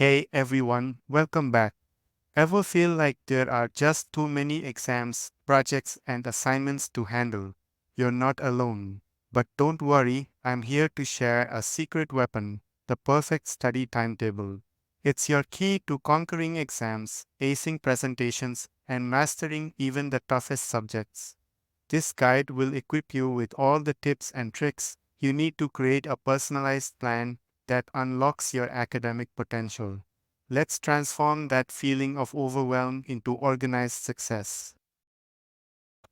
Hey everyone, welcome back. Ever feel like there are just too many exams, projects, and assignments to handle? You're not alone. But don't worry, I'm here to share a secret weapon, the perfect study timetable. It's your key to conquering exams, acing presentations, and mastering even the toughest subjects. This guide will equip you with all the tips and tricks you need to create a personalized plan that unlocks your academic potential. Let's transform that feeling of overwhelm into organized success.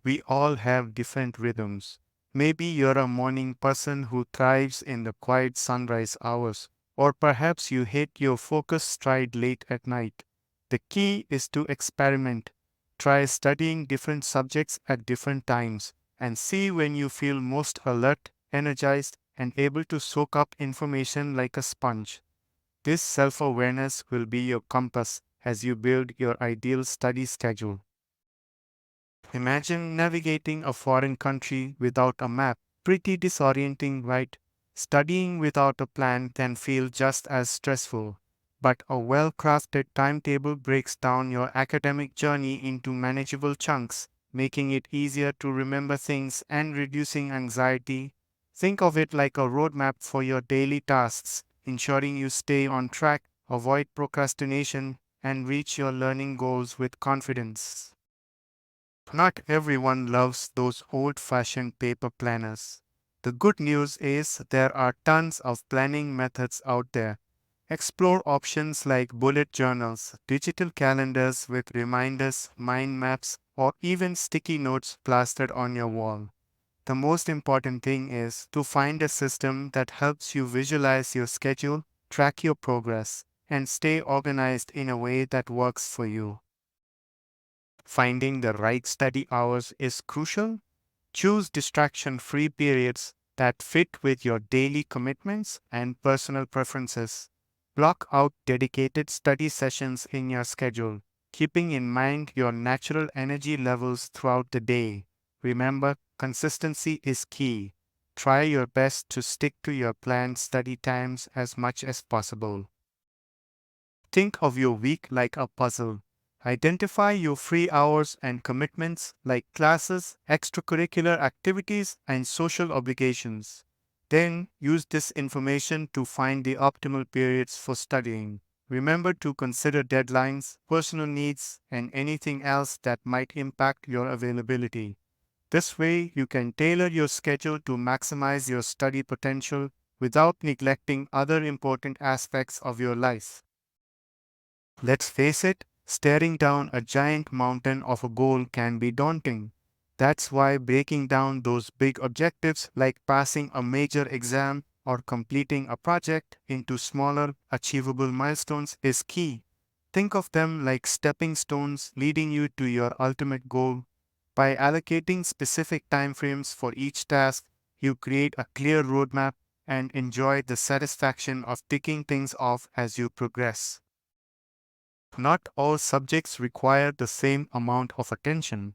We all have different rhythms. Maybe you're a morning person who thrives in the quiet sunrise hours, or perhaps you hit your focus stride late at night. The key is to experiment. Try studying different subjects at different times and see when you feel most alert, energized, and able to soak up information like a sponge. This self awareness will be your compass as you build your ideal study schedule. Imagine navigating a foreign country without a map. Pretty disorienting, right? Studying without a plan can feel just as stressful. But a well crafted timetable breaks down your academic journey into manageable chunks, making it easier to remember things and reducing anxiety. Think of it like a roadmap for your daily tasks, ensuring you stay on track, avoid procrastination, and reach your learning goals with confidence. Not everyone loves those old-fashioned paper planners. The good news is there are tons of planning methods out there. Explore options like bullet journals, digital calendars with reminders, mind maps, or even sticky notes plastered on your wall. The most important thing is to find a system that helps you visualize your schedule, track your progress, and stay organized in a way that works for you. Finding the right study hours is crucial. Choose distraction free periods that fit with your daily commitments and personal preferences. Block out dedicated study sessions in your schedule, keeping in mind your natural energy levels throughout the day. Remember, consistency is key. Try your best to stick to your planned study times as much as possible. Think of your week like a puzzle. Identify your free hours and commitments like classes, extracurricular activities, and social obligations. Then use this information to find the optimal periods for studying. Remember to consider deadlines, personal needs, and anything else that might impact your availability. This way, you can tailor your schedule to maximize your study potential without neglecting other important aspects of your life. Let's face it, staring down a giant mountain of a goal can be daunting. That's why breaking down those big objectives like passing a major exam or completing a project into smaller, achievable milestones is key. Think of them like stepping stones leading you to your ultimate goal. By allocating specific timeframes for each task, you create a clear roadmap and enjoy the satisfaction of ticking things off as you progress. Not all subjects require the same amount of attention.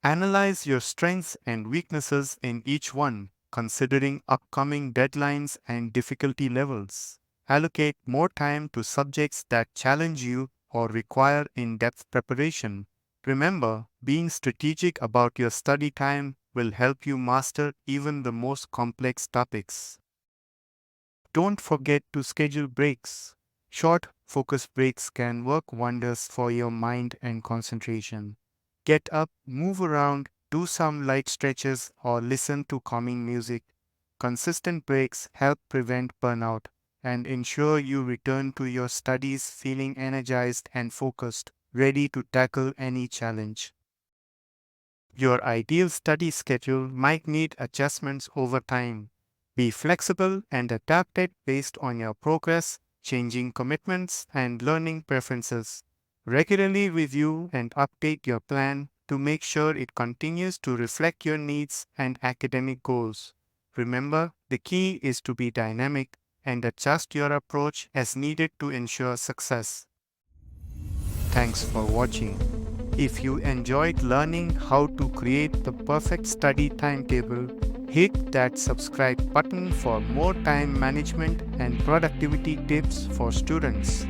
Analyze your strengths and weaknesses in each one, considering upcoming deadlines and difficulty levels. Allocate more time to subjects that challenge you or require in depth preparation. Remember, being strategic about your study time will help you master even the most complex topics. Don't forget to schedule breaks. Short, focused breaks can work wonders for your mind and concentration. Get up, move around, do some light stretches, or listen to calming music. Consistent breaks help prevent burnout and ensure you return to your studies feeling energized and focused, ready to tackle any challenge. Your ideal study schedule might need adjustments over time. Be flexible and adapt it based on your progress, changing commitments, and learning preferences. Regularly review and update your plan to make sure it continues to reflect your needs and academic goals. Remember, the key is to be dynamic and adjust your approach as needed to ensure success. Thanks for watching. If you enjoyed learning how to create the perfect study timetable, hit that subscribe button for more time management and productivity tips for students.